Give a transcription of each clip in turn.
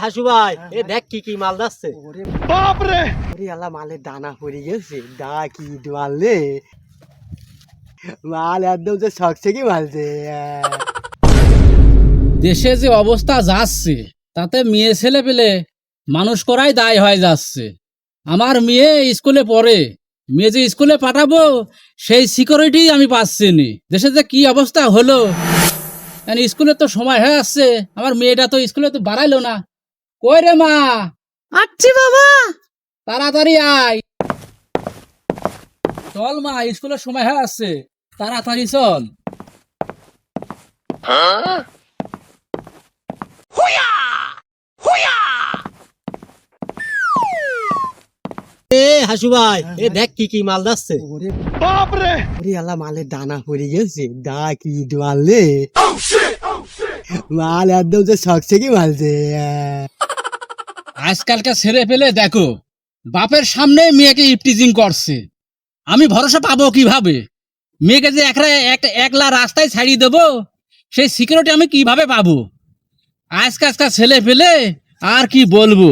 হাসু ভাই, এ দেখ কি কি মাল যাচ্ছে। বাপরে আল্লাহ, মালের দানা পড়ে গেছে। দা কি মারলে মাল একদম যে শখছে কি মালছে। দেশে যে অবস্থা যাচ্ছে তাতে মেয়ে ছেলে পেলে মানুষ করাই দায় হয়ে যাচ্ছে। আমার মেয়ে স্কুলে পড়ে, মেয়ে যে স্কুলে পাঠাবো সেই সিকিউরিটি আমি পাচ্ছি নি। দেশে যে কি অবস্থা হলো, স্কুলে তো সময় হয়ে আসছে, আমার মেয়েটা তো স্কুলে তো বাড়াইলো না। কই রে মা? আচ্ছি বাবা। তাড়াতাড়ি আয়, চল মা, স্কুলের সময় হয়ে আসছে, তাড়াতাড়ি চল। হাসু ভাই, এ দেখ কি কি মাল যাচ্ছে। বাপরে আল্লাহ, মালের দানা পড়ে গেছে। দা কি মারলে মাল একদম যে শখছে কি মালছে। আজকালকার ছেলে পেলে দেখো, বাপের সামনে মেয়েকে ইপটিজিং করছে। আমি ভরসা পাবো কিভাবে? মেয়েকে যে একলা রাস্তায় ছাড়িয়ে দেবো, সেই সিকিউরিটি আমি কিভাবে পাবো? আজকালকার ছেলে পেলে আর কি বলবো।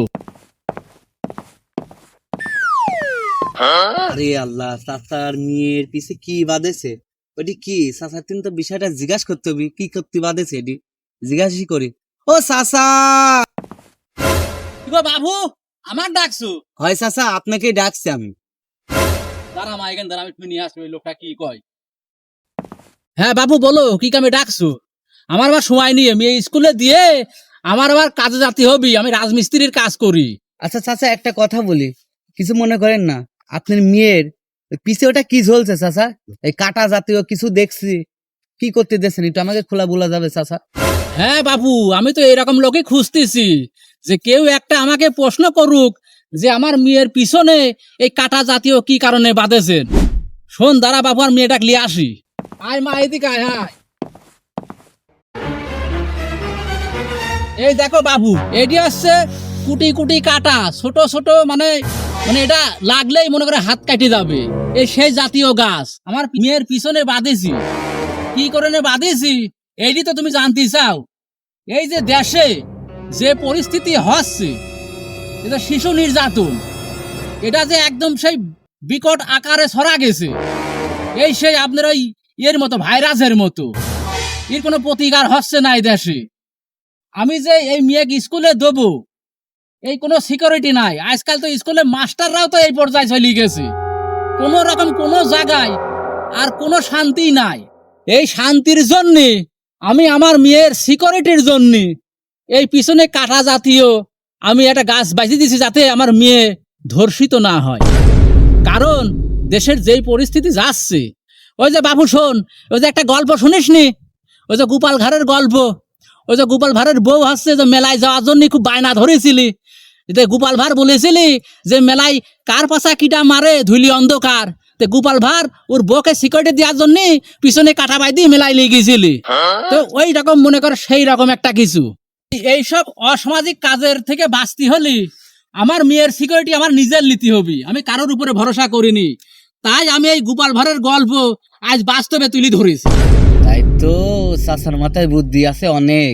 আরে আল্লাহ, চাচার মেয়ের পিছে কি বাঁধেছে? ওটি কি চাচার তিন তো বিষয়টা জিজ্ঞাসা করতে হবে, কি করতে বাঁধেছে এটি জিজ্ঞাসা করি। ও চাচা! বাবু, আমার ডাকছো? হয় চাচা, আপনাকেই ডাকছি আমি। দাঁড়া মা, এখানে দাঁড়া, আমি নিয়ে আসবো। এই লোকটা কি কয়? হ্যাঁ বাবু, বলো কি কামে ডাকছো? আমার আবার সময় নিয়ে মেয়ে স্কুলে দিয়ে আমার আবার কাজে যাতে হবি। আমি রাজমিস্ত্রির কাজ করি। আচ্ছা চাচা, একটা কথা বলি, কিছু মনে করেন না। আপনার মেয়ের পিছে ওটা কি ঝলছে চাচা? এই কাটা জাতীয় কিছু দেখছি, কি করতে দিয়েছেন একটু আমাকে খোলা বলা যাবে চাচা? হ্যাঁ বাবু, আমি তো এরকম লোকই খুঁজতেছি, যে কেউ একটা আমাকে প্রশ্ন করুক যে আমার মেয়ের পিছনে এই কাটা জাতীয় কি কারণে বাঁধেছেন। শোন, দাঁড়া বাবু, আর মেয়েটাকে নিয়ে আসি। আয় মা, এদিকে আয়। হ্যাঁ, এই দেখো বাবু, এটি হচ্ছে কুটি কুটি কাটা, ছোট ছোট, মানে মানে এটা লাগলেই মনে করে হাত কাটি যাবে। এই সেই জাতীয় গাছ আমার মেয়ের পিছনে বাঁধেছি। কি করে বাঁধেছি এইটি তো তুমি জানতে চাও? এই যে দেশে যে পরিস্থিতি হচ্ছে, এটা শিশু নির্যাতন, এটা যে একদম সেই বিকট আকারে ছড়া গেছে, এই সেই আপনার ওই এর মতো ভাইরাসের মতো, এর কোনো প্রতিকার হচ্ছে না এই দেশে। আমি যে এই মেয়েকে স্কুলে দেবো, এই কোনো সিকিউরিটি নাই। আজকাল তো স্কুলে মাস্টাররাও তো এই পর্যায়ে চলে গেছে। কোনো রকম কোনো জায়গায় আর কোনো শান্তি নাই। এই শান্তির জন্যে আমি আমার মেয়ের সিকিউরিটির জন্য এই পিছনে কাটা জাতীয় আমি একটা গাছ বাঁচিয়ে দিছি, যাতে আমার মেয়ে ধর্ষিত না হয়। কারণ দেশের যেই পরিস্থিতি যাচ্ছে, ওই যে বাবু শোন, ওই যে একটা গল্প শুনিসনি? ওই যে গোপাল ভাঁড়ের গল্প। ওই যে গোপাল ভাঁড়ের বউ হচ্ছে যে মেলায় যাওয়ার জন্য খুব বায়না ধরেছিলি। যে গোপাল ভাঁড় বলেছিলি যে মেলায় কার পাশা কিটা মারে ধুলি অন্ধকার। গোপাল ভাঁড় ওর বউকে সিকিউরিটি দেওয়ার জন্য পিছনে কাটা বাই দিয়ে মেলায় নিয়ে গেছিলি। তো ওই রকম মনে কর সেই রকম একটা কিছু। এইসব অসামাজিক কাজের থেকে বাঁচতে হলে আমার মেয়ের সিকিউরিটি আমার নিজের নিতে হবে। আমি কারোর উপরে ভরসা করিনি, তাই আমি এই গোপাল ভাঁড়ের গল্প আজ বাস্তবে তুলি ধরেছি। তাই তো চাচার মাথায় বুদ্ধি আছে অনেক।